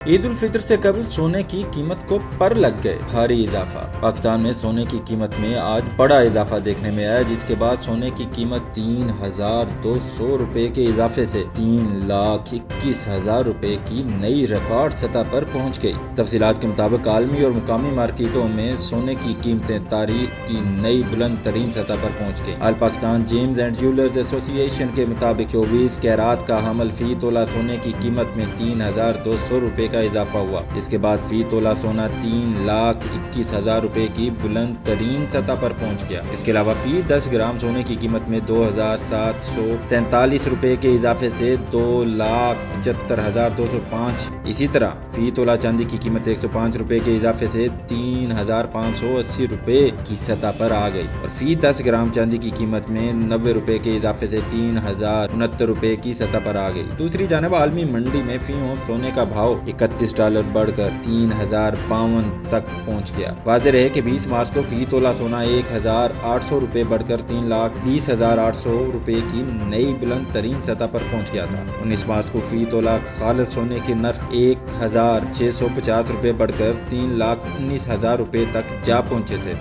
عید الفطر سے قبل سونے کی قیمت کو پر لگ گئے بھاری اضافہ۔ پاکستان میں سونے کی قیمت میں آج بڑا اضافہ دیکھنے میں آیا، جس کے بعد سونے کی قیمت 3,200 روپے کے اضافے سے 3,21,000 روپے کی نئی ریکارڈ سطح پر پہنچ گئی۔ تفصیلات کے مطابق عالمی اور مقامی مارکیٹوں میں سونے کی قیمتیں تاریخ کی نئی بلند ترین سطح پر پہنچ گئی۔ آل پاکستان جیمز اینڈ جیولرز ایسوسی ایشن کے مطابق 24 کیرات کا حمل فی تولہ سونے کی قیمت میں 3,200 روپے کا اضافہ ہوا، جس کے بعد فی تولہ سونا 3,21,000 روپے کی بلند ترین سطح پر پہنچ گیا۔ اس کے علاوہ فی 10 گرام سونے کی قیمت میں 2,743 روپے کے اضافے سے 2,75,205۔ اسی طرح فی تولہ چاندی کی قیمت 105 روپے کے اضافے سے 3,580 روپے کی سطح پر آ گئی، اور فی 10 گرام چاندی کی قیمت میں 90 روپے کے اضافے سے 3,069 روپے کی سطح پر آ گئی۔ دوسری جانب عالمی منڈی میں فی اونس سونے کا بھاؤ $31 بڑھ کر 3,052 تک پہنچ گیا۔ واضح رہے کہ 20 مارچ کو فی تولہ سونا 1,800 روپے بڑھ کر 3,20,800 روپے کی نئی بلند ترین سطح پر پہنچ گیا تھا۔ 19 مارچ کو فی تولہ خالص سونے کے نرخ 1,650 روپے بڑھ کر 3,19,000 روپے تک جا پہنچے تھے۔